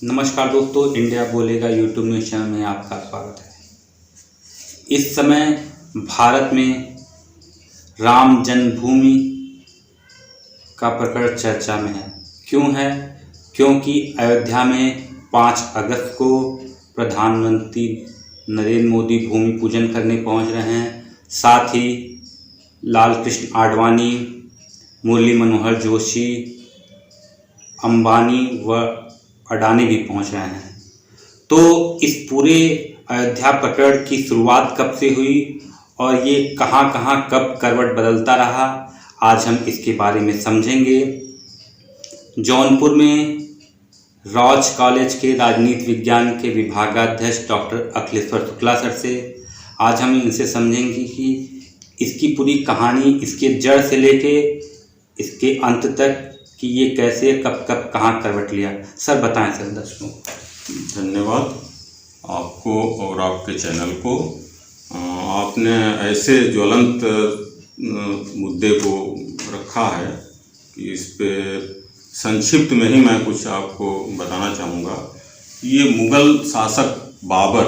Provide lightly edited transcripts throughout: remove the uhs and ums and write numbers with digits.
नमस्कार दोस्तों, इंडिया बोलेगा यूट्यूब न्यूज़ चैनल में आपका स्वागत है। इस समय भारत में राम जन्मभूमि का प्रकरण चर्चा में है। क्यों है? क्योंकि अयोध्या में 5 अगस्त को प्रधानमंत्री नरेंद्र मोदी भूमि पूजन करने पहुंच रहे हैं। साथ ही लाल कृष्ण आडवाणी, मुरली मनोहर जोशी, अंबानी व अडानी भी पहुंच रहे हैं। तो इस पूरे अयोध्या प्रकरण की शुरुआत कब से हुई और ये कहां कहां कब करवट बदलता रहा, आज हम इसके बारे में समझेंगे। जौनपुर में रॉज कॉलेज के राजनीति विज्ञान के विभागाध्यक्ष डॉक्टर अखिलेश्वर शुक्ला सर से आज हम इनसे समझेंगे कि इसकी पूरी कहानी, इसके जड़ से लेके इसके अंत तक कि ये कैसे कब कब कहाँ करवट लिया। सर बताएं सर दर्शकों को। धन्यवाद आपको और आपके चैनल को। आपने ऐसे ज्वलंत मुद्दे को रखा है कि इस पे संक्षिप्त में ही मैं कुछ आपको बताना चाहूँगा। ये मुग़ल शासक बाबर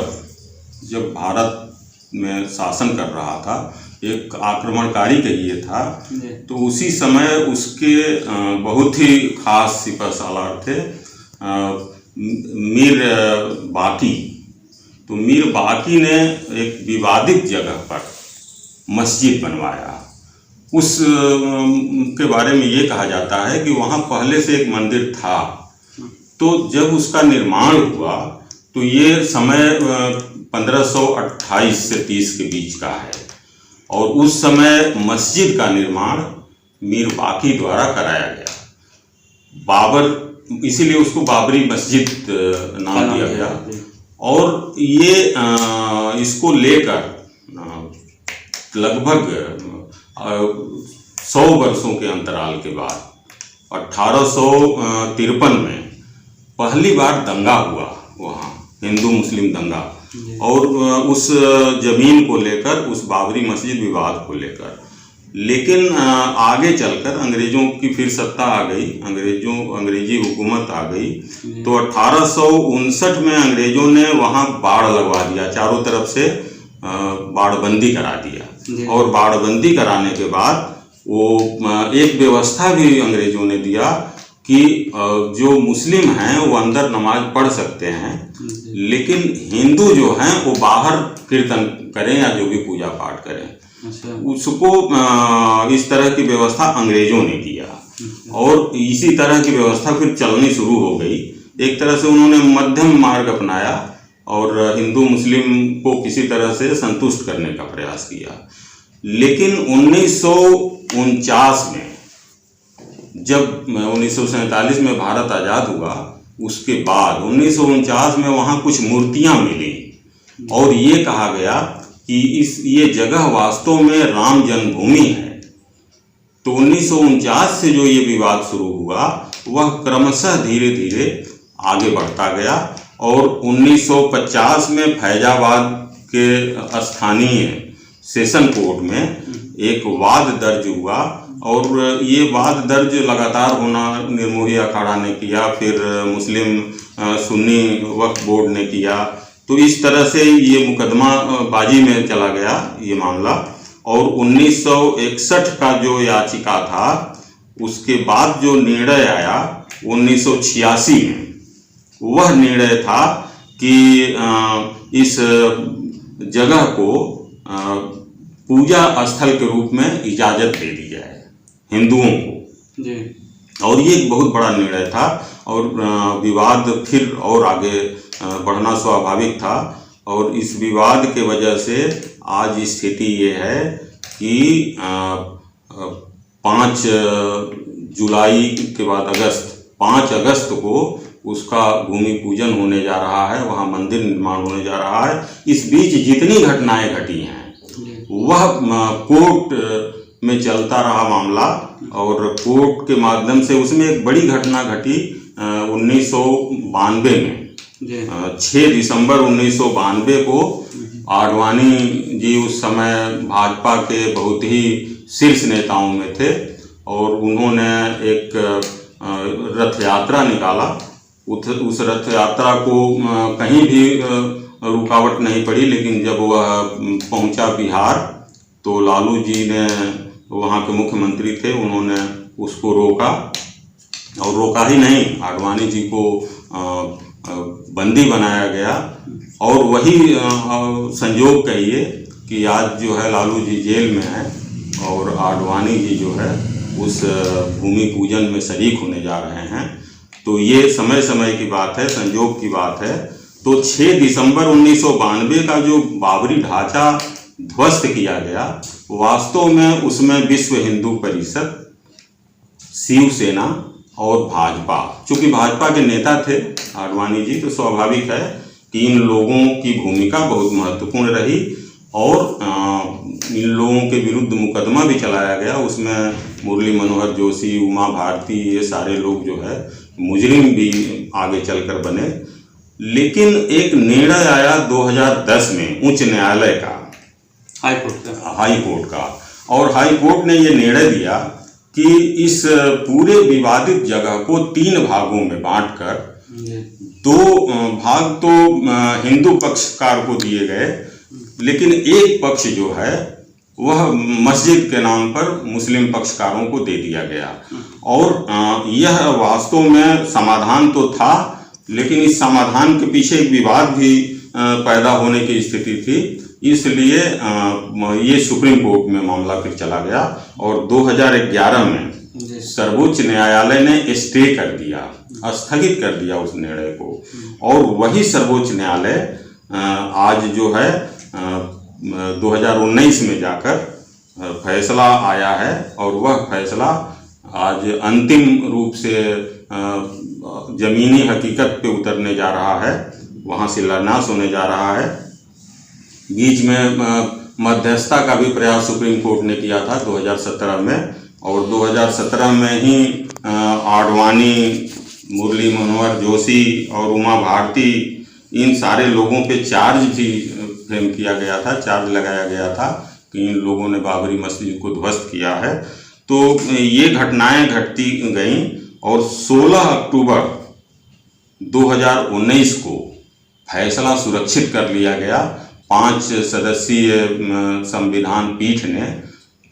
जब भारत में शासन कर रहा था, एक आक्रमणकारी कहिए था, तो उसी समय उसके बहुत ही खास सिपह सालार थे मीर बाकी। तो मीर बाकी ने एक विवादित जगह पर मस्जिद बनवाया। उस के बारे में ये कहा जाता है कि वहाँ पहले से एक मंदिर था। तो जब उसका निर्माण हुआ तो ये समय 1528 से 30 के बीच का है और उस समय मस्जिद का निर्माण मीर बाकी द्वारा कराया गया। बाबर, इसीलिए उसको बाबरी मस्जिद नाम दिया गया। और ये इसको लेकर लगभग 100 वर्षों के अंतराल के बाद 1853 में पहली बार दंगा हुआ वहाँ, हिंदू मुस्लिम दंगा, और उस जमीन को लेकर, उस बाबरी मस्जिद विवाद को लेकर। लेकिन आगे चलकर अंग्रेज़ों की फिर सत्ता आ गई, अंग्रेजी हुकूमत आ गई। तो 1859 में अंग्रेज़ों ने वहाँ बाड़ लगवा दिया, चारों तरफ से बाड़बंदी करा दिया। और बाड़बंदी कराने के बाद वो एक व्यवस्था भी अंग्रेज़ों ने दिया कि जो मुस्लिम हैं वो अंदर नमाज पढ़ सकते हैं, लेकिन हिंदू जो हैं वो बाहर कीर्तन करें या जो भी पूजा पाठ करें। उसको इस तरह की व्यवस्था अंग्रेज़ों ने किया और इसी तरह की व्यवस्था फिर चलनी शुरू हो गई। एक तरह से उन्होंने मध्यम मार्ग अपनाया और हिंदू मुस्लिम को किसी तरह से संतुष्ट करने का प्रयास किया। लेकिन 1949 में, जब 1947 में भारत आज़ाद हुआ, उसके बाद 1949 में वहाँ कुछ मूर्तियाँ मिली और ये कहा गया कि ये जगह वास्तव में राम जन्मभूमि है। तो 1949 से जो ये विवाद शुरू हुआ वह क्रमशः धीरे धीरे आगे बढ़ता गया और 1950 में फैजाबाद के स्थानीय सेशन कोर्ट में एक वाद दर्ज हुआ और ये वाद दर्ज लगातार होना निर्मोही अखाड़ा ने किया, फिर मुस्लिम सुन्नी वक्फ बोर्ड ने किया। तो इस तरह से ये मुकदमा बाजी में चला गया ये मामला। और 1961 का जो याचिका था, उसके बाद जो निर्णय आया 1986 में, वह निर्णय था कि इस जगह को पूजा स्थल के रूप में इजाज़त दे दी जाए हिंदुओं को जी। और ये एक बहुत बड़ा निर्णय था और विवाद फिर और आगे बढ़ना स्वाभाविक था। और इस विवाद के वजह से आज स्थिति ये है कि 5 जुलाई के बाद 5 अगस्त को उसका भूमि पूजन होने जा रहा है, वहाँ मंदिर निर्माण होने जा रहा है। इस बीच जितनी घटनाएं घटी हैं वह कोर्ट में चलता रहा मामला और कोर्ट के माध्यम से उसमें एक बड़ी घटना घटी 1992 में। 6 दिसंबर 1992 को आडवाणी जी उस समय भाजपा के बहुत ही शीर्ष नेताओं में थे और उन्होंने एक रथ यात्रा निकाला उस रथ यात्रा को कहीं भी रुकावट नहीं पड़ी। लेकिन जब वह पहुंचा बिहार तो लालू जी ने, वहाँ के मुख्यमंत्री थे, उन्होंने उसको रोका, और रोका ही नहीं, आडवाणी जी को बंदी बनाया गया। और वही संयोग कहिए कि आज जो है लालू जी जेल में है और आडवाणी जी जो है उस भूमि पूजन में शरीक होने जा रहे हैं। तो ये समय समय की बात है, संयोग की बात है। तो 6 दिसंबर 1992 का जो बाबरी ढांचा ध्वस्त किया गया, वास्तव में उसमें विश्व हिंदू परिषद, शिवसेना और भाजपा, चूंकि भाजपा के नेता थे आडवाणी जी, तो स्वाभाविक है कि इन लोगों की भूमिका बहुत महत्वपूर्ण रही। और इन लोगों के विरुद्ध मुकदमा भी चलाया गया, उसमें मुरली मनोहर जोशी, उमा भारती, ये सारे लोग जो है मुजरिम भी आगे चलकर बने। लेकिन एक निर्णय आया 2010 में उच्च न्यायालय का, हाई कोर्ट का, और हाई कोर्ट ने ये निर्णय दिया कि इस पूरे विवादित जगह को 3 भागों में बांटकर 2 भाग तो हिंदू पक्षकार को दिए गए, लेकिन एक पक्ष जो है वह मस्जिद के नाम पर मुस्लिम पक्षकारों को दे दिया गया। और यह वास्तव में समाधान तो था, लेकिन इस समाधान के पीछे एक विवाद भी पैदा होने की स्थिति थी। इसलिए ये सुप्रीम कोर्ट में मामला फिर चला गया और 2011 में सर्वोच्च न्यायालय ने स्टे कर दिया, स्थगित कर दिया उस निर्णय को। और वही सर्वोच्च न्यायालय आज जो है 2019 में जाकर फैसला आया है, और वह फैसला आज अंतिम रूप से जमीनी हकीकत पे उतरने जा रहा है, वहाँ शिलान्यास होने जा रहा है। बीच में मध्यस्थता का भी प्रयास सुप्रीम कोर्ट ने किया था 2017 में, और 2017 में ही आडवाणी, मुरली मनोहर जोशी और उमा भारती, इन सारे लोगों पे चार्ज भी फ्रेम किया गया था, चार्ज लगाया गया था कि इन लोगों ने बाबरी मस्जिद को ध्वस्त किया है। तो ये घटनाएं घटती गईं और 16 अक्टूबर 2019 को फैसला सुरक्षित कर लिया गया। 5 सदस्यीय संविधान पीठ ने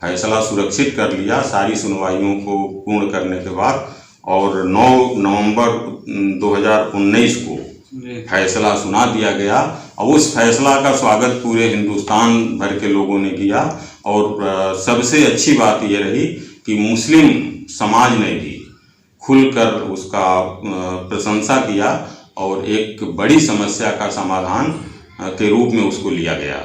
फैसला सुरक्षित कर लिया सारी सुनवाइयों को पूर्ण करने के बाद, और 9 नवंबर 2019 को फैसला सुना दिया गया। और उस फैसला का स्वागत पूरे हिंदुस्तान भर के लोगों ने किया, और सबसे अच्छी बात यह रही कि मुस्लिम समाज ने भी खुलकर उसका प्रशंसा किया और एक बड़ी समस्या का समाधान के रूप में उसको लिया गया।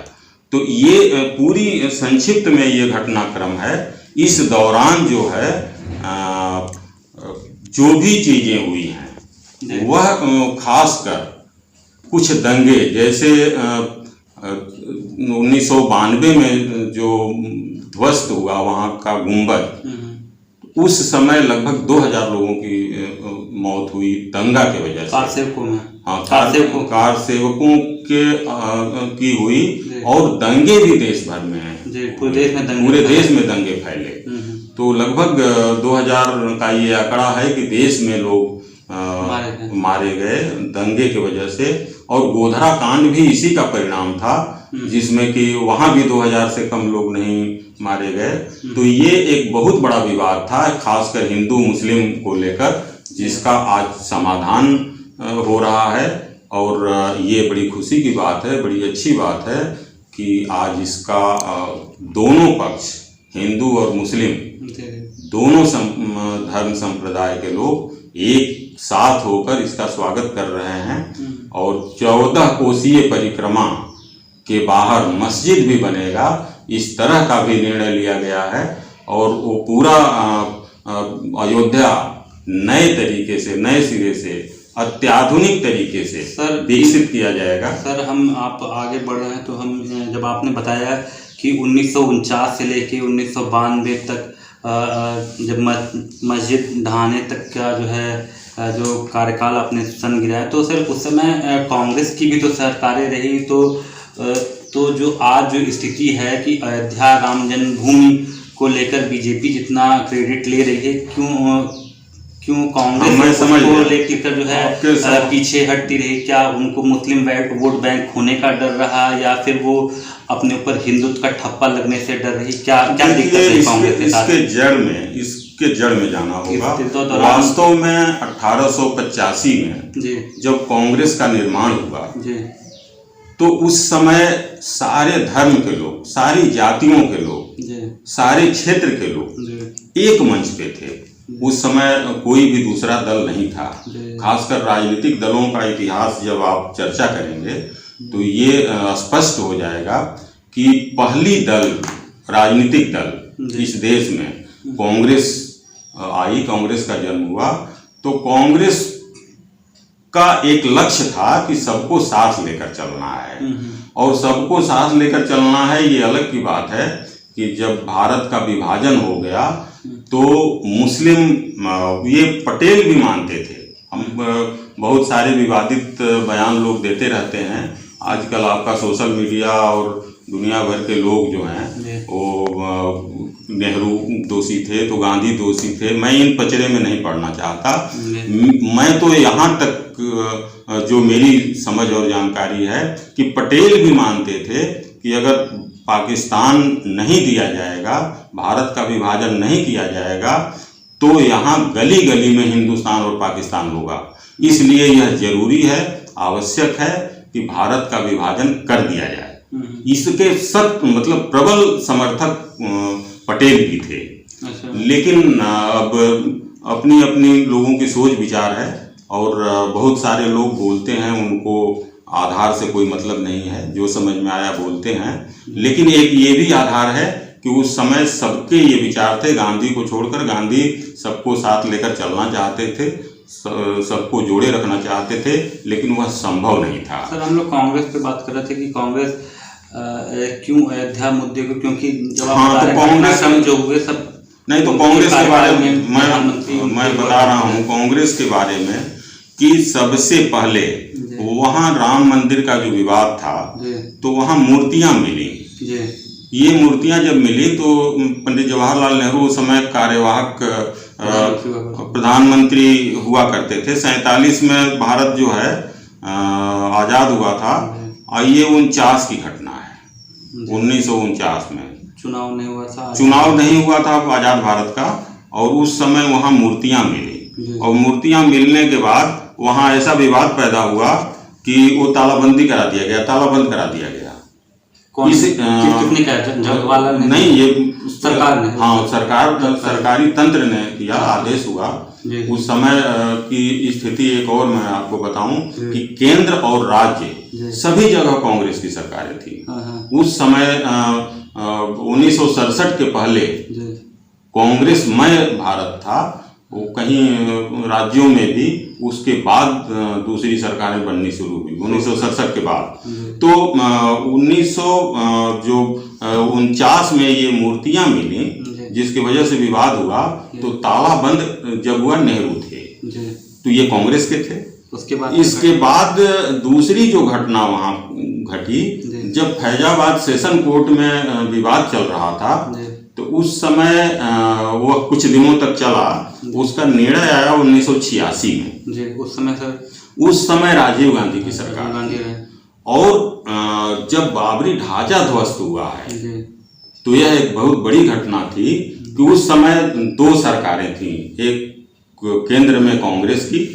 तो ये पूरी संक्षिप्त में ये घटनाक्रम है। इस दौरान जो है जो भी चीज़ें हुई हैं वह खासकर कुछ दंगे, जैसे 1992 में जो ध्वस्त हुआ वहाँ का गुंबद, उस समय लगभग 2000 लोगों की मौत हुई दंगा की वजह से, कार सेवकों के की हुई। और दंगे भी देश भर में हैं, पूरे देश में दंगे फैले। तो लगभग 2000 का ये आंकड़ा है कि देश में लोग मारे गए दंगे की वजह से। और गोधरा कांड भी इसी का परिणाम था, जिसमें कि वहाँ भी 2000 से कम लोग नहीं मारे गए। तो ये एक बहुत बड़ा विवाद था, खासकर हिंदू मुस्लिम को लेकर, जिसका आज समाधान हो रहा है। और ये बड़ी खुशी की बात है, बड़ी अच्छी बात है कि आज इसका दोनों पक्ष, हिंदू और मुस्लिम, दोनों धर्म संप्रदाय के लोग एक साथ होकर इसका स्वागत कर रहे हैं। और 14 कोसीय परिक्रमा के बाहर मस्जिद भी बनेगा, इस तरह का भी निर्णय लिया गया है। और वो पूरा अयोध्या नए तरीके से, नए सिरे से, अत्याधुनिक तरीके से विकसित किया जाएगा। सर, आप आगे बढ़ रहे हैं तो हम, जब आपने बताया कि 1949 से लेके 1992 तक जब मस्जिद ढहाने तक का जो है जो कार्यकाल आपने सन गिराया, तो सर उस समय कांग्रेस की भी तो सरकारें रही। तो जो आज जो स्थिति है कि अयोध्या राम जन्मभूमि को लेकर बीजेपी जितना क्रेडिट ले रही है, क्यों मैं कांग्रेस समझ को गया। लेकर जो है आपके साथ- पीछे हटती रही? क्या उनको मुस्लिम वोट बैंक होने का डर रहा, या फिर वो अपने ऊपर हिंदुत्व का ठप्पा लगने से डर रही? क्या क्या दिक्कत देखिए, रही कांग्रेस के साथ? इसके जड़ में जाना होगा। तो दौरान- वास्तव में 1885 में जी जब कांग्रेस का निर्माण हुआ जी तो उस समय सारे धर्म के लोग, सारी जातियों के लोग, जी सारे क्षेत्र के लोग जी एक मंच पे थे। उस समय कोई भी दूसरा दल नहीं था। जी। खासकर राजनीतिक दलों का इतिहास जब आप चर्चा करेंगे तो ये स्पष्ट हो जाएगा कि पहली दल, राजनीतिक दल इस देश में कांग्रेस आई, कांग्रेस का जन्म हुआ। तो कांग्रेस का एक लक्ष्य था कि सबको साथ लेकर चलना है, और सबको साथ लेकर चलना है। ये अलग की बात है कि जब भारत का विभाजन हो गया तो मुस्लिम, ये पटेल भी मानते थे। हम बहुत सारे विवादित बयान लोग देते रहते हैं। आजकल आपका सोशल मीडिया और दुनिया भर के लोग जो हैं वो नेहरू दोषी थे तो गांधी दोषी थे। मैं इन पचड़े में नहीं पड़ना चाहता। मैं तो यहाँ तक जो मेरी समझ और जानकारी है कि पटेल भी मानते थे कि अगर पाकिस्तान नहीं दिया जाएगा, भारत का विभाजन नहीं किया जाएगा, तो यहाँ गली गली में हिंदुस्तान और पाकिस्तान होगा। इसलिए यह जरूरी है, आवश्यक है कि भारत का विभाजन कर दिया जाए। इसके सख्त मतलब प्रबल समर्थक पटेल भी थे। लेकिन अब अपनी अपनी लोगों की सोच विचार है, और बहुत सारे लोग बोलते हैं, उनको आधार से कोई मतलब नहीं है, जो समझ में आया बोलते हैं। लेकिन एक ये भी आधार है कि उस समय सबके ये विचार थे, गांधी को छोड़कर। गांधी सबको साथ लेकर चलना चाहते थे, सबको जोड़े रखना चाहते थे, लेकिन वह संभव नहीं था। सर, हम लोग कांग्रेस पे बात कर रहे थे कि कांग्रेस क्यों अयोध्या मुद्दे को, क्योंकि जब हाँ, तो कांग्रेस जो हुए सब नहीं, तो कांग्रेस के बारे में मैं बता रहा हूँ। कांग्रेस के बारे में कि सबसे पहले वहाँ राम मंदिर का जो विवाद था तो वहाँ मूर्तियाँ मिली। ये मूर्तियाँ जब मिली तो पंडित जवाहरलाल नेहरू उस समय कार्यवाहक प्रधानमंत्री हुआ करते थे। 47 में भारत जो है आज़ाद हुआ था, और ये 49 की घटना है। 1949 में चुनाव नहीं हुआ था, आज़ाद भारत का, और उस समय वहाँ मूर्तियाँ मिली। और मूर्तियाँ मिलने के बाद वहाँ ऐसा विवाद पैदा हुआ कि वो तालाबंदी करा दिया गया, तालाबंद करा दिया गया। किसने कहा? जवाहरलाल नेहरू? नहीं, ये सरकार ने। हाँ, सरकारी तंत्र ने किया, आदेश हुआ। उस समय की स्थिति एक और मैं आपको बताऊं कि केंद्र और राज्य सभी जगह कांग्रेस की सरकारें थी। उस समय 1967 के पहले कांग्रेसमय भारत था, वो कहीं राज्यों में भी उसके बाद दूसरी सरकारें बननी शुरू हुई 1967 के बाद। तो 1949 में ये मूर्तियां मिली, जिसकी वजह से विवाद हुआ। तो तालाबंद जब हुआ, नेहरू थे, तो ये कांग्रेस के थे। इसके बाद दूसरी जो घटना वहाँ घटी, जब फैजाबाद सेशन कोर्ट में विवाद चल रहा था, तो उस समय वह कुछ दिनों तक चला। उसका निर्णय आया 1986 में। उस समय राजीव गांधी की सरकार थी। और जब बाबरी ढांचा ध्वस्त हुआ है, तो यह एक बहुत बड़ी घटना थी कि उस समय दो सरकारें थीं, एक केंद्र में कांग्रेस की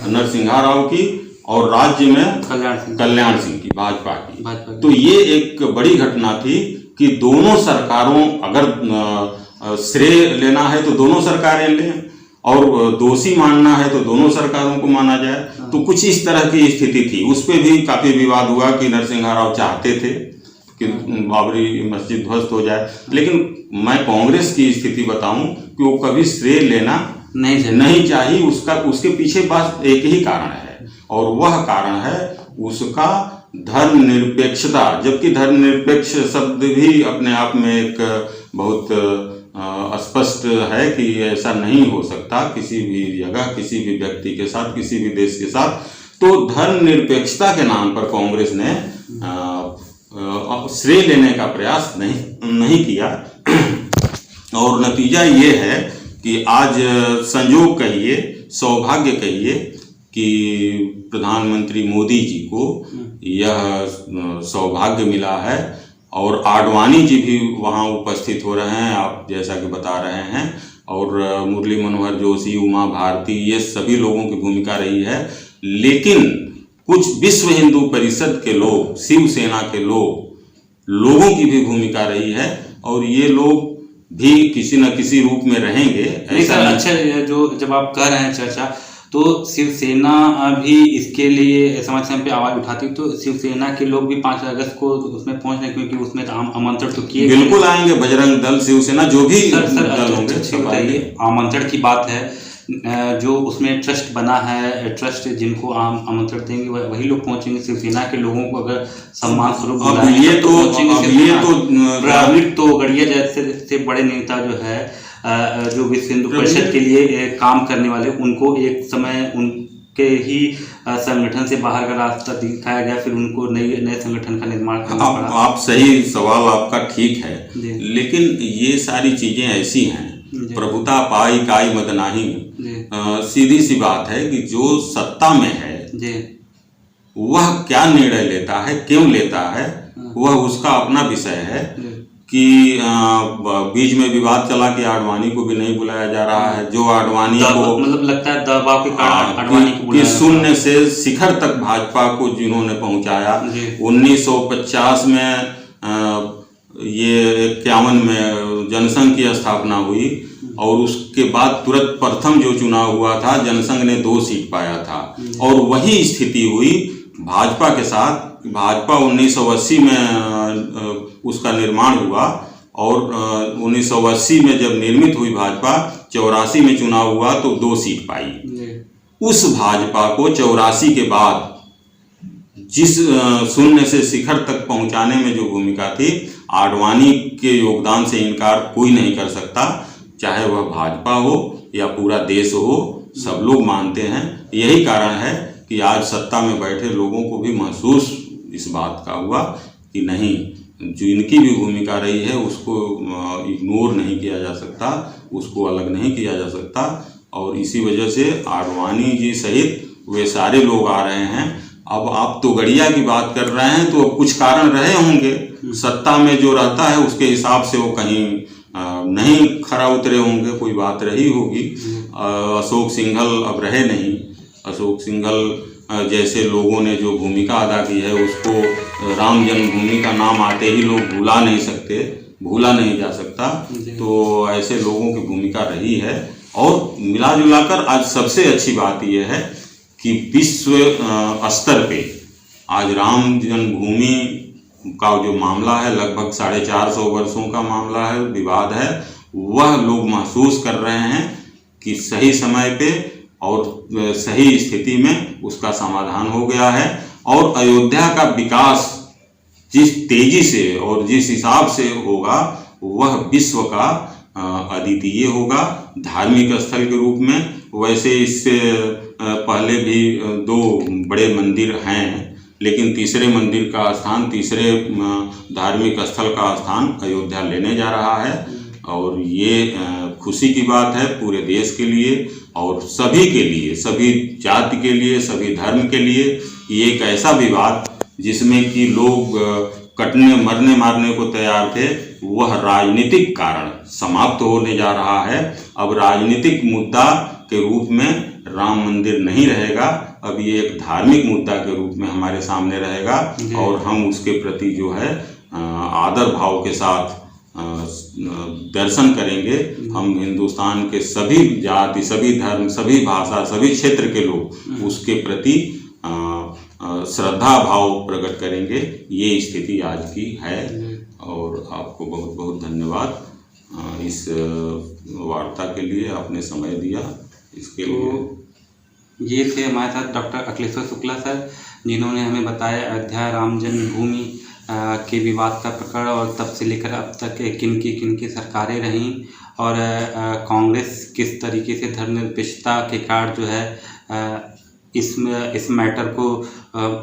नरसिम्हा राव की, और राज्य में कल्याण सिंह की, भाजपा की। तो ये एक बड़ी घटना थी कि दोनों सरकारों, अगर श्रेय लेना है तो दोनों सरकारें लें, और दोषी मानना है तो दोनों सरकारों को माना जाए। तो कुछ इस तरह की स्थिति थी। उस पर भी काफी विवाद हुआ कि नरसिम्हा राव चाहते थे कि बाबरी मस्जिद ध्वस्त हो जाए। लेकिन मैं कांग्रेस की स्थिति बताऊं कि वो कभी श्रेय लेना नहीं चाहिए। उसके पीछे बस एक ही कारण है, और वह कारण है उसका धर्मनिरपेक्षता। जबकि धर्मनिरपेक्ष शब्द भी अपने आप में एक बहुत स्पष्ट है कि ऐसा नहीं हो सकता किसी भी जगह, किसी भी व्यक्ति के साथ, किसी भी देश के साथ। तो धर्मनिरपेक्षता के नाम पर कांग्रेस ने श्रेय लेने का प्रयास नहीं किया, और नतीजा ये है कि आज संयोग कहिए, सौभाग्य कहिए कि प्रधानमंत्री मोदी जी को यह सौभाग्य मिला है और आडवाणी जी भी वहाँ उपस्थित हो रहे हैं, आप जैसा कि बता रहे हैं, और मुरली मनोहर जोशी, उमा भारती, ये सभी लोगों की भूमिका रही है। लेकिन कुछ विश्व हिंदू परिषद के लोग, शिवसेना के लोगों की भी भूमिका रही है और ये लोग भी किसी न किसी रूप में रहेंगे। ऐसा अच्छा, जो जब आप कह रहे हैं चर्चा, तो शिवसेना भी इसके लिए समय समय पे आवाज उठाती, तो शिवसेना के लोग भी 5 अगस्त को उसमें पहुंच रहे, क्योंकि उसमें आमंत्रण तो किए बिल्कुल आएंगे, बजरंग दल, शिवसेना, जो भी दल होंगे सब आएंगे। आमंत्रण की बात है, जो उसमें ट्रस्ट बना है, ट्रस्ट जिनको आमंत्रण देंगे वही लोग पहुंचेंगे। शिवसेना के लोगों को अगर सम्मान स्वरूप बुलाएंगे तो गढ़िया जैसे बड़े नेता जो है, जो विश्व हिंदू परिषद के लिए काम करने वाले, उनको एक समय उनके ही संगठन से बाहर का रास्ता दिखाया गया, फिर उनको नए संगठन का निर्माण करना पड़ा। आप सही, सवाल आपका ठीक है, लेकिन ये सारी चीजें ऐसी हैं, प्रभुता पाई काई मद नाही। सीधी सी बात है कि जो सत्ता में है वह क्या निर्णय लेता है, क्यों लेता है, वह उसका अपना विषय है। कि बीच में विवाद चला कि आडवाणी को भी नहीं बुलाया जा रहा है, जो आडवाणी को मतलब लगता है दबाव के कारण आडवाणी को बुलाया, शून्य से शिखर तक भाजपा को जिन्होंने पहुंचाया। 1950 में ये 51 में जनसंघ की स्थापना हुई और उसके बाद तुरंत प्रथम जो चुनाव हुआ था, जनसंघ ने 2 सीट पाया था और वही स्थिति हुई भाजपा के साथ। भाजपा 1980 में उसका निर्माण हुआ और 1980 में जब निर्मित हुई भाजपा, 84 में चुनाव हुआ तो 2 सीट पाई। उस भाजपा को 84 के बाद जिस शून्य से शिखर तक पहुंचाने में जो भूमिका थी, आडवाणी के योगदान से इनकार कोई नहीं कर सकता, चाहे वह भाजपा हो या पूरा देश हो, सब लोग मानते हैं। यही कारण है कि आज सत्ता में बैठे लोगों को भी महसूस इस बात का हुआ कि नहीं, जो इनकी भी भूमिका रही है उसको इग्नोर नहीं किया जा सकता, उसको अलग नहीं किया जा सकता। और इसी वजह से आडवाणी जी सहित वे सारे लोग आ रहे हैं। अब आप तो गढ़िया की बात कर रहे हैं, तो अब कुछ कारण रहे होंगे, सत्ता में जो रहता है उसके हिसाब से वो कहीं नहीं खरा उतरे होंगे, कोई बात रही होगी। अशोक सिंघल अब रहे नहीं, अशोक सिंघल जैसे लोगों ने जो भूमिका अदा की है उसको राम जन्मभूमि का नाम आते ही लोग भूला नहीं सकते, भूला नहीं जा सकता। तो ऐसे लोगों की भूमिका रही है। और मिला जुलाकर आज सबसे अच्छी बात यह है कि विश्व स्तर पे आज राम जन्मभूमि का जो मामला है, लगभग 450 वर्षों का मामला है, विवाद है, वह लोग महसूस कर रहे हैं कि सही समय पे और सही स्थिति में उसका समाधान हो गया है। और अयोध्या का विकास जिस तेजी से और जिस हिसाब से होगा वह विश्व का अद्वितीय होगा धार्मिक स्थल के रूप में। वैसे इससे पहले भी 2 बड़े मंदिर हैं, लेकिन तीसरे मंदिर का स्थान, तीसरे धार्मिक स्थल का स्थान अयोध्या लेने जा रहा है। और ये खुशी की बात है पूरे देश के लिए और सभी के लिए, सभी जाति के लिए, सभी धर्म के लिए। ये एक ऐसा विवाद जिसमें कि लोग कटने मरने मारने को तैयार थे, वह राजनीतिक कारण समाप्त होने जा रहा है। अब राजनीतिक मुद्दा के रूप में राम मंदिर नहीं रहेगा, अब ये एक धार्मिक मुद्दा के रूप में हमारे सामने रहेगा और हम उसके प्रति जो है आदर भाव के साथ दर्शन करेंगे। हम हिंदुस्तान के सभी जाति, सभी धर्म, सभी भाषा, सभी क्षेत्र के लोग उसके प्रति श्रद्धा भाव प्रकट करेंगे। ये स्थिति आज की है और आपको बहुत बहुत धन्यवाद इस वार्ता के लिए, आपने समय दिया इसके लिए। ये थे हमारे साथ डॉक्टर अखिलेश्वर शुक्ला सर, जिन्होंने हमें बताया अयोध्या राम जन्मभूमि के विवाद का प्रकरण और तब से लेकर अब तक किन की सरकारें रहीं और कांग्रेस किस तरीके से धर्मनिरपेक्षता के कारण जो है इस मैटर को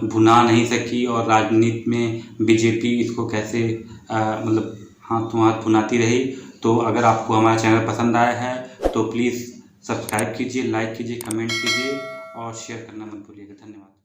भुना नहीं सकी और राजनीति में बीजेपी इसको कैसे मतलब हाथ भुनाती रही। तो अगर आपको हमारा चैनल पसंद आया है तो प्लीज़ सब्सक्राइब कीजिए, लाइक कीजिए, कमेंट कीजिए और शेयर करना मत भूलिएगा। धन्यवाद।